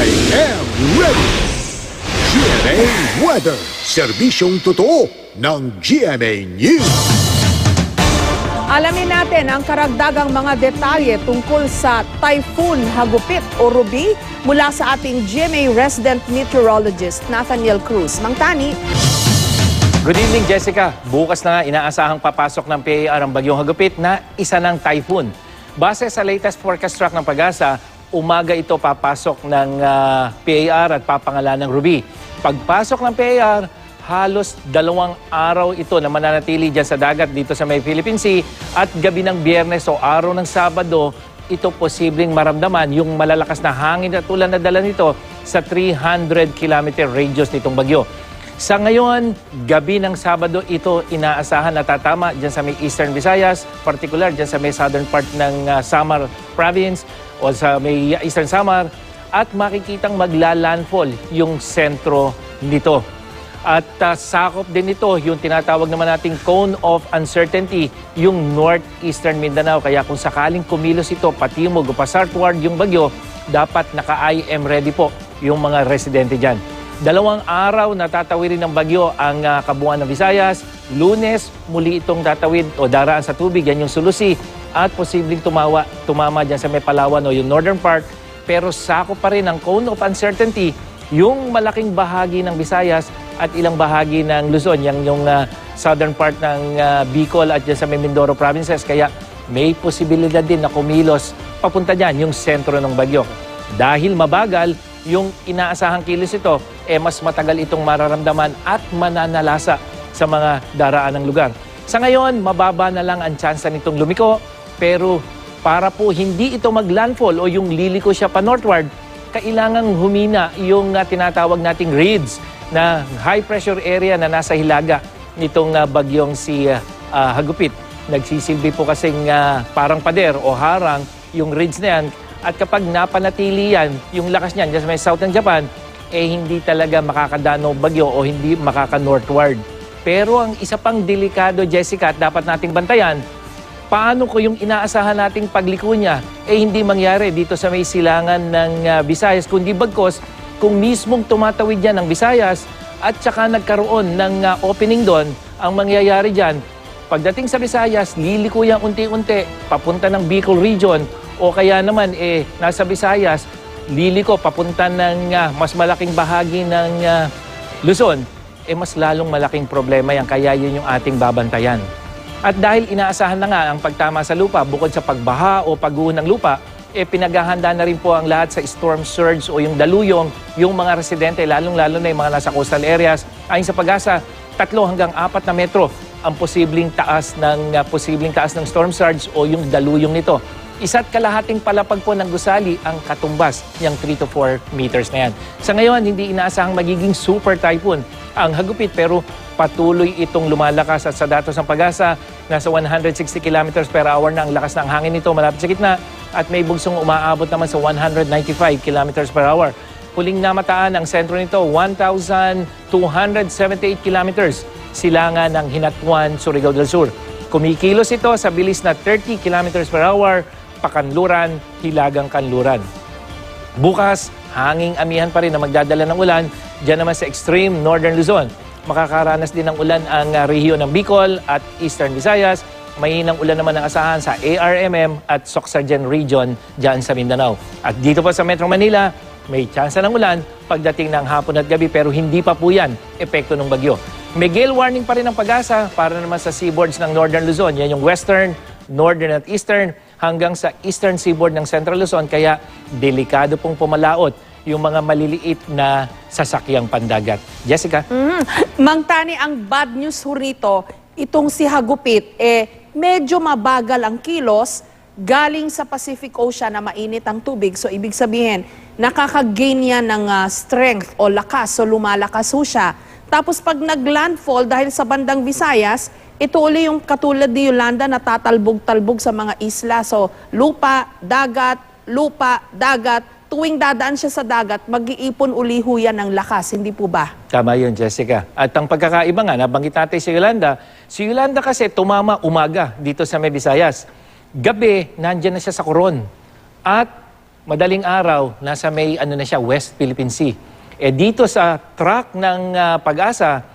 I am ready! GMA Weather, serbisyong totoo ng GMA News. Alamin natin ang karagdagang mga detalye tungkol sa Typhoon Hagupit o Ruby mula sa ating GMA resident meteorologist Nathaniel Cruz. Mang Tani. Good evening, Jessica. Bukas na inaasahang papasok ng PAR ang bagyong Hagupit na isa ng typhoon. Base sa latest forecast track ng Pag-asa, umaga ito papasok ng PAR at papangalan ng Ruby. Pagpasok ng PAR, halos 2 araw ito na mananatili dyan sa dagat dito sa may Philippine Sea at gabi ng Biyernes o araw ng Sabado, ito posibleng maramdaman yung malalakas na hangin at ulan na dala nito sa 300 km radius nitong bagyo. Sa ngayon, gabi ng Sabado, ito inaasahan na tatama dyan sa may Eastern Visayas, particular dyan sa may southern part ng Samar Province o sa may Eastern Samar, at makikitang magla-landfall yung sentro nito. At sakop din ito yung tinatawag naman nating cone of uncertainty, yung northeastern Mindanao. Kaya kung sakaling kumilos ito, patimog o pasartward yung bagyo, dapat naka-IM ready po yung mga residente dyan. 2 araw na tatawirin ng bagyo ang kabuuan ng Visayas. Lunes, muli itong tatawid o daraan sa tubig, yan yung Sulusi. At posibleng tumama dyan sa may Palawan o yung northern part. Pero sakop pa rin ang cone of uncertainty, yung malaking bahagi ng Visayas at ilang bahagi ng Luzon, yung southern part ng Bicol at dyan sa may Mindoro provinces. Kaya may posibilidad din na kumilos papunta dyan yung sentro ng bagyo. Dahil mabagal yung inaasahang kilos ito, mas matagal itong mararamdaman at mananalasa sa mga daraan ng lugar. Sa ngayon, mababa na lang ang tsansa nitong lumiko, pero para po hindi ito maglandfall o yung liliko siya pa northward, kailangang humina yung tinatawag nating RIDS na high pressure area na nasa hilaga nitong bagyong si Hagupit. Nagsisilbi po kasing parang pader o harang yung RIDS na yan. At kapag napanatili yan, yung lakas niyan dyan sa may south ng Japan, hindi talaga makakadano bagyo o hindi makaka-northward. Pero ang isa pang delikado, Jessica, at dapat nating bantayan, paano ko yung inaasahan nating pagliko niya, hindi mangyari dito sa may silangan ng Visayas, kundi bagkos kung mismong tumatawid yan ng Visayas at saka nagkaroon ng opening doon, ang mangyayari dyan, pagdating sa Visayas, liliko yan unti-unti, papunta ng Bicol region, o kaya naman nasa Visayas, liliko papunta ng mas malaking bahagi ng Luzon, mas lalong malaking problema yan. Kaya yun yung ating babantayan. At dahil inaasahan na nga ang pagtama sa lupa, bukod sa pagbaha o pag-uho ng lupa, pinaghahanda na rin po ang lahat sa storm surge o yung daluyong, yung mga residente, lalong-lalo na yung mga nasa coastal areas. Ayon sa Pag-asa, 3 hanggang 4 na metro ang posibleng taas ng storm surge o yung daluyong nito. 1.5 palapag po ng gusali ang katumbas niyang 3 to 4 meters na yan. Sa ngayon, hindi inaasahang magiging super typhoon ang Hagupit, pero patuloy itong lumalakas at sa datos ng Pag-asa, nasa 160 km per hour na ang lakas ng hangin nito malapit sa gitna at may bugsong umaabot naman sa 195 km per hour. Huling namataan ang sentro nito, 1,278 km silangan ng Hinatuan, Surigao del Sur. Kumikilos ito sa bilis na 30 km per hour, Pakanluran, Hilagang Kanluran. Bukas, hanging amihan pa rin na magdadala ng ulan dyan naman sa extreme northern Luzon. Makakaranas din ng ulan ang rehiyon ng Bicol at Eastern Visayas. Mahinang ulan naman ang asahan sa ARMM at Soxargen region dyan sa Mindanao. At dito pa sa Metro Manila, may tsansa ng ulan pagdating ng hapon at gabi, pero hindi pa po yan epekto ng bagyo. May gale warning pa rin ang Pag-asa para naman sa seaboards ng Northern Luzon. Yan yung Western, Northern at Eastern hanggang sa Eastern seaboard ng Central Luzon. Kaya delikado pong pumalaot yung mga maliliit na sasakyang pandagat. Jessica? Mang Tani, ang bad news ho rito, itong si Hagupit, medyo mabagal ang kilos galing sa Pacific Ocean na mainit ang tubig. So ibig sabihin, nakaka-gain yan ng strength o lakas. So lumalakas ho siya. Tapos pag nag-landfall dahil sa bandang Visayas, ito uli yung katulad ni Yolanda na tatalbog-talbog sa mga isla. So lupa, dagat, tuwing dadaan siya sa dagat, mag-iipon uli ho yan ng lakas, hindi po ba? Tama yun, Jessica. At ang pagkakaiba nga, nabanggit natin si Yolanda kasi tumama umaga dito sa may Visayas. Gabi, nandyan na siya sa Coron. At madaling araw, nasa may ano na siya, West Philippine Sea. Dito sa track ng Pag-asa,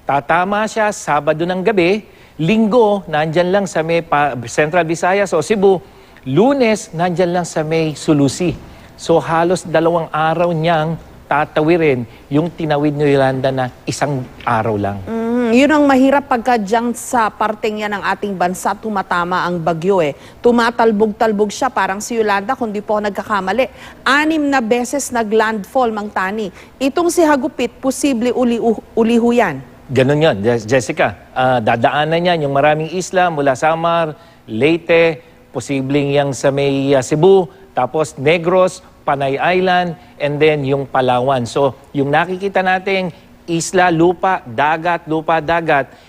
tatama siya Sabado ng gabi, Linggo, nandyan lang sa may Central Visayas o Cebu, Lunes, nandyan lang sa may Sulusi. So halos 2 araw niyang tatawirin yung tinawid ni Yolanda na 1 araw lang. Yun ang mahirap pagka dyan sa parteng yan ng ating bansa, tumatama ang bagyo eh. Tumatalbog-talbog siya, parang si Yolanda, kung di po ako nagkakamali. 6 na beses naglandfall, Mang Tani. Itong si Hagupit, posible uli-ho yan. Ganun yun, Jessica. Dadaanan yan yung maraming isla mula Samar, Leyte, posibleng yang sa may Cebu, tapos Negros, Panay Island, and then yung Palawan. So, yung nakikita nating isla, lupa, dagat,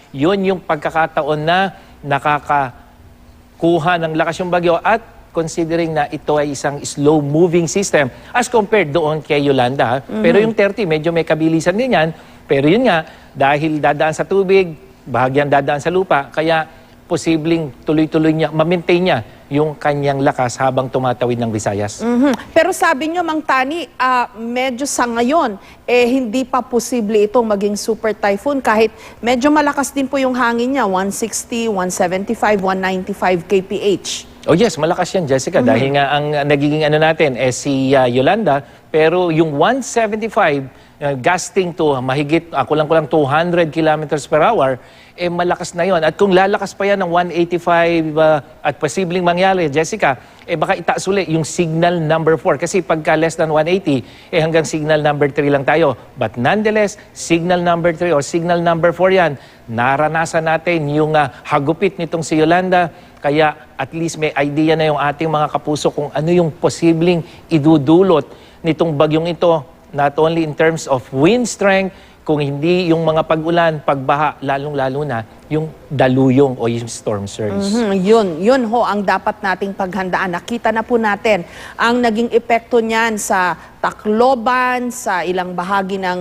yun yung pagkakataon na nakakakuha ng lakas yung bagyo at considering na ito ay isang slow-moving system as compared doon kay Yolanda. Pero yung 30, medyo may kabilisan din yan. Pero yun nga, dahil dadaan sa tubig, bahagyang dadaan sa lupa, kaya posibleng tuloy-tuloy niya, ma-maintain niya yung kanyang lakas habang tumatawid ng Visayas. Pero sabi nyo, Mang Tani, medyo sa ngayon, hindi pa posible itong maging super typhoon kahit medyo malakas din po yung hangin niya, 160, 175, 195 kph. Oh yes, malakas yan, Jessica. Dahil nga ang nagiging ano natin, si Yolanda, pero yung 175, gusting to mahigit, kulang-kulang 200 kilometers per hour, malakas na yon. At kung lalakas pa yan ng 185 at posibleng mangyari, Jessica, baka itaas uli yung signal number 4. Kasi pagka less than 180, hanggang signal number 3 lang tayo. But nonetheless, signal number 3 o signal number 4 yan, naranasan natin yung hagupit nitong si Yolanda. Kaya at least may idea na yung ating mga kapuso kung ano yung posibleng idudulot nitong bagyong ito, not only in terms of wind strength, kung hindi yung mga pag-ulan, pagbaha, lalong-lalo na yung daluyong o yung storm surge. Yun ho ang dapat nating paghandaan. Nakita na po natin ang naging epekto niyan sa Tacloban, sa ilang bahagi ng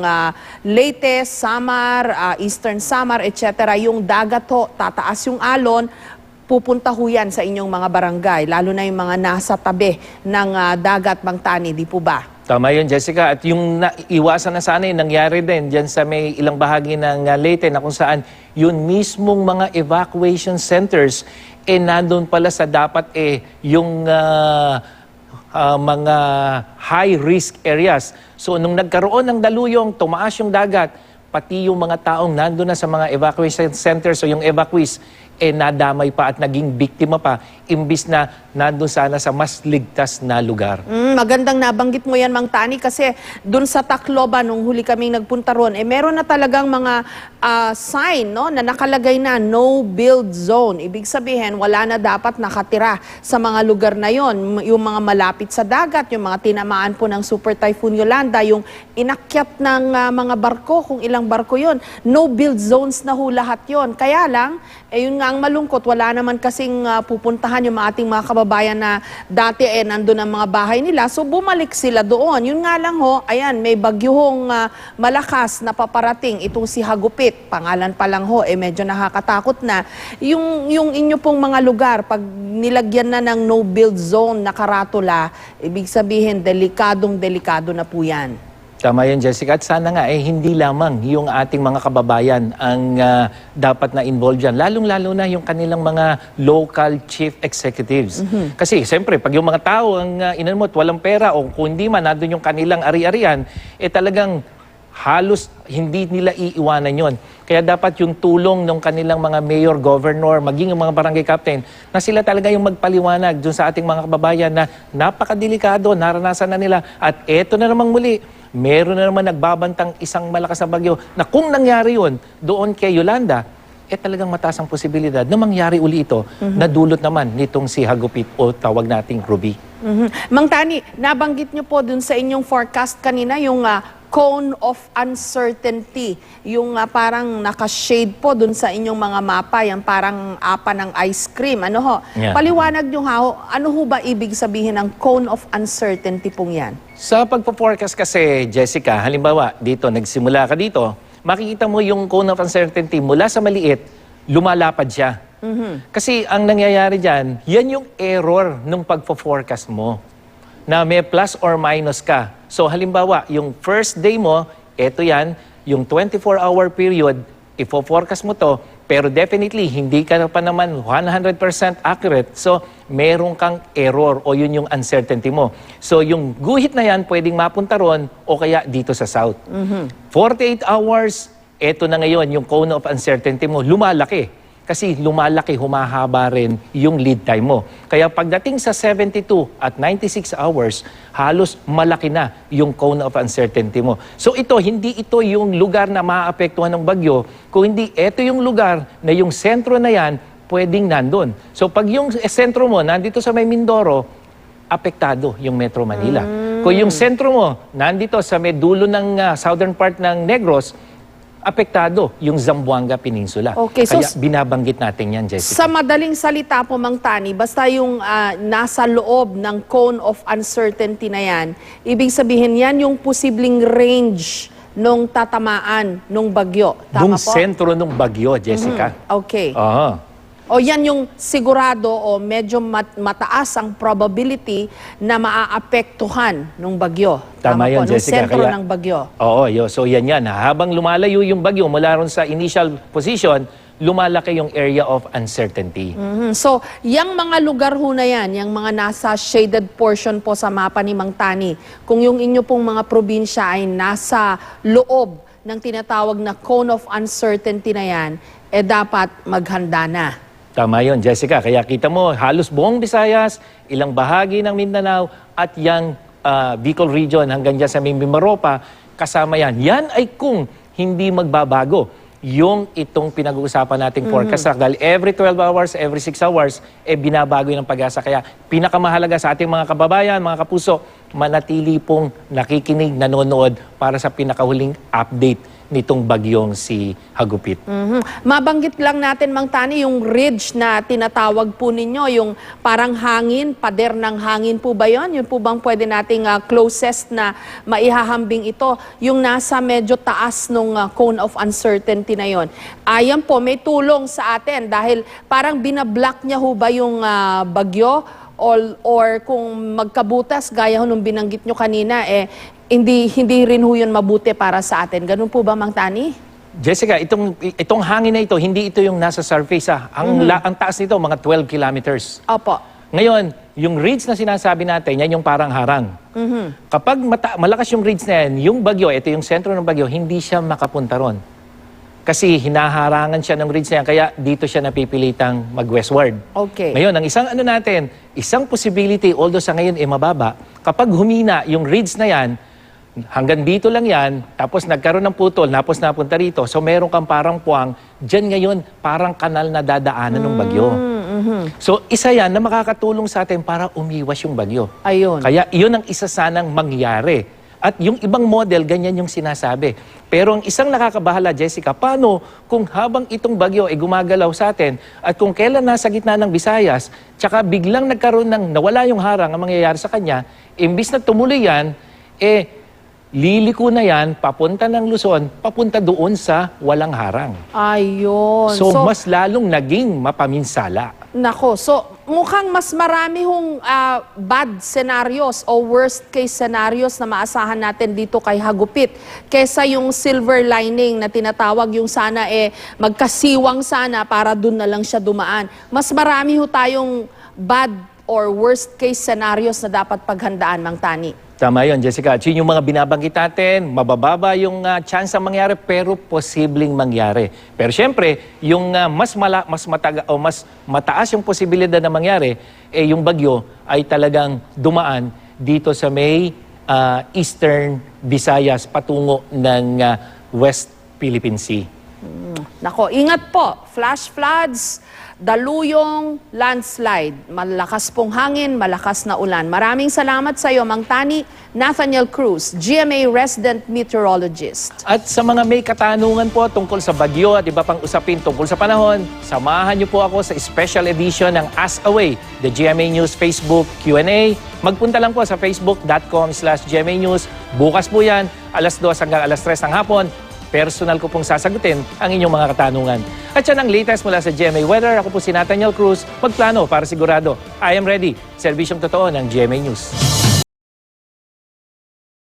Leyte, Samar, Eastern Samar, etc. Yung dagat ho, tataas yung alon, pupunta ho yan sa inyong mga barangay, lalo na yung mga nasa tabi ng dagat, Mang Tani, di po ba? Tama yun, Jessica. At yung iwasan na sana yung nangyari din dyan sa may ilang bahagi ng Leyte na kung saan yun mismong mga evacuation centers, nandun pala sa dapat yung mga high-risk areas. So nung nagkaroon ng daluyong, tumaas yung dagat, pati yung mga taong nandun na sa mga evacuation centers o yung evacuees, nadamay pa at naging biktima pa, imbis na nandun sana sa mas ligtas na lugar. Magandang nabanggit mo yan, Mang Tani, kasi dun sa Tacloban, nung huli kaming nagpunta ron, meron na talagang mga sign, no, na nakalagay na no build zone. Ibig sabihin, wala na dapat nakatira sa mga lugar na yon. Yung mga malapit sa dagat, yung mga tinamaan po ng Super Typhoon Yolanda, yung inakyat ng mga barko, kung ilang barko yon, no build zones na ho lahat yon. Kaya lang, yun nga ang malungkot, wala naman kasing pupuntahan yung ating mga kababayan na dati nandun ang mga bahay nila. So bumalik sila doon. Yun nga lang ho, ayan, may bagyuhong malakas na paparating. Itong si Hagupit, pangalan pa lang ho, medyo nakakatakot na. Yung inyo pong mga lugar, pag nilagyan na ng no build zone na karatula, ibig sabihin, delikado na po yan. Tama yan, Jessica. At sana nga, hindi lamang yung ating mga kababayan ang dapat na involved dyan. Lalong-lalo na yung kanilang mga local chief executives. Kasi, siyempre, pag yung mga tao ang inanmot, walang pera o kung hindi man, nandun yung kanilang ari-arian, talagang halos hindi nila iiwanan yon. Kaya dapat yung tulong ng kanilang mga mayor, governor, maging yung mga barangay captain, na sila talaga yung magpaliwanag dun sa ating mga kababayan na napakadelikado, naranasan na nila. At eto na namang muli, meron na naman nagbabantang isang malakas na bagyo na kung nangyari yun doon kay Yolanda, talagang mataas ang posibilidad na mangyari uli ito na dulot naman nitong si Hagupit o tawag nating Ruby. Mang Tani, nabanggit niyo po dun sa inyong forecast kanina yung cone of uncertainty, yung parang naka-shade po dun sa inyong mga mapa, yung parang apa ng ice cream. Ano ho? Yeah. Paliwanag nyo ha, ano ho ba ibig sabihin ng cone of uncertainty pong yan? Sa pagpo-forecast kasi, Jessica, halimbawa, dito, nagsimula ka dito, makikita mo yung cone of uncertainty mula sa maliit, lumalapad siya. Kasi ang nangyayari dyan, yan yung error ng pagpo-forecast mo. na may plus or minus ka. So halimbawa, yung first day mo, eto yan, yung 24-hour period, ifo-forecast mo to, pero definitely, hindi ka pa naman 100% accurate. So, meron kang error o yun yung uncertainty mo. So, yung guhit na yan, pwedeng mapunta ron o kaya dito sa south. 48 hours, eto na ngayon, yung cone of uncertainty mo, lumalaki. Kasi lumalaki, humahaba rin yung lead time mo. Kaya pagdating sa 72 at 96 hours, halos malaki na yung cone of uncertainty mo. So ito, hindi ito yung lugar na maaapektuhan ng bagyo, kung hindi, ito yung lugar na yung sentro na yan, pwedeng nandun. So pag yung sentro mo, nandito sa may Mindoro, apektado yung Metro Manila. Kung yung sentro mo, nandito sa may dulo ng southern part ng Negros, apektado yung Zamboanga Peninsula. Okay, so kaya binabanggit natin yan, Jessica. Sa madaling salita po, Mang Tani, basta yung nasa loob ng cone of uncertainty na yan, ibig sabihin yan yung posibleng range nung tatamaan nung bagyo. Tama Nung po? sentro ng bagyo, Jessica. Okay. Oo. O yan yung sigurado o medyo mataas ang probability na maaapektuhan ng bagyo. Tama yun, po, Jessica. Nung sentro Kaya- ng bagyo. Oo, so yan yan. Habang lumalayo yung bagyo mula ron sa initial position, lumalaki yung area of uncertainty. So, yung mga lugar ho na yan, yung mga nasa shaded portion po sa mapa ni Mang Tani, kung yung inyo pong mga probinsya ay nasa loob ng tinatawag na cone of uncertainty na yan, eh dapat maghanda na. Tama yun, Jessica. Kaya kita mo, halos buong Visayas, ilang bahagi ng Mindanao, at yung Bicol region hanggang dyan sa Mimaropa, kasama yan. Yan ay kung hindi magbabago yung itong pinag-uusapan nating forecast. Dahil every 12 hours, every 6 hours, binabago yun ng Pag-asa. Kaya pinakamahalaga sa ating mga kababayan, mga kapuso, manatili pong nakikinig, nanonood para sa pinakahuling update nitong bagyong si Hagupit. Mabanggit lang natin, Mang Tani, yung ridge na tinatawag po ninyo, yung parang hangin, pader ng hangin po ba yun? Yun po bang pwede nating closest na maihahambing ito? Yung nasa medyo taas nung cone of uncertainty na yon. Ayan po, may tulong sa atin dahil parang binablock niya ho ba yung bagyo? Or kung magkabutas, gaya ho nung binanggit nyo kanina, hindi rin ho yun mabuti para sa atin. Ganun po ba, Mang Tani? Jessica, itong hangin na ito, hindi ito yung nasa surface. Ang taas nito, mga 12 kilometers. Opo. Ngayon, yung ridge na sinasabi natin, yan yung parang harang. Kapag malakas yung ridge na yan, yung bagyo, ito yung sentro ng bagyo, hindi siya makapunta ron. Kasi hinaharangan siya ng ridge na yan, kaya dito siya napipilitang mag-westward. Okay. Ngayon, ang isang possibility, although sa ngayon mababa, kapag humina yung ridge na yan, hanggang dito lang yan, tapos nagkaroon ng putol, tapos napunta rito, so meron kang parang puwang, dyan ngayon, parang kanal na dadaanan ng bagyo. So, isa yan na makakatulong sa atin para umiwas yung bagyo. Ayun. Kaya iyon ang isa sanang mangyari. At yung ibang model, ganyan yung sinasabi. Pero ang isang nakakabahala, Jessica, paano kung habang itong bagyo ay gumagalaw sa atin at kung kailan nasa gitna ng Visayas, tsaka biglang nagkaroon ng nawala yung harang ang mangyayari sa kanya, imbis na tumuloy yan, liliko na yan, papunta ng Luzon, papunta doon sa walang harang. Ayun. So mas lalong naging mapaminsala. Nako, so mukhang mas marami hong bad scenarios o worst case scenarios na maasahan natin dito kay Hagupit kesa yung silver lining na tinatawag, yung sana magkasiwang sana para dun na lang siya dumaan. Mas marami ho tayong bad or worst case scenarios na dapat paghandaan, Mang Tani. Tama yun, Jessica. At yun yung mga binabanggit natin, mabababa yung chance ang mangyari, pero posibleng mangyari. Pero syempre, yung mas mataas yung posibilidad na mangyari, yung bagyo ay talagang dumaan dito sa may Eastern Visayas patungo ng West Philippine Sea. Nako, ingat po. Flash floods, daluyong, landslide, malakas pong hangin, malakas na ulan. Maraming salamat sa iyo, Mang Tani Nathaniel Cruz, GMA Resident Meteorologist. At sa mga may katanungan po tungkol sa bagyo at iba pang usapin tungkol sa panahon, samahan niyo po ako sa special edition ng Ask Away, the GMA News Facebook Q&A. Magpunta lang po sa facebook.com/GMA News. Bukas po yan, alas 2 hanggang alas 3 ng hapon. Personal ko pong sasagutin ang inyong mga katanungan. At yan ang latest mula sa GMA Weather. Ako po si Nathaniel Cruz. Magplano para sigurado. I am ready. Serbisyong totoo ng GMA News.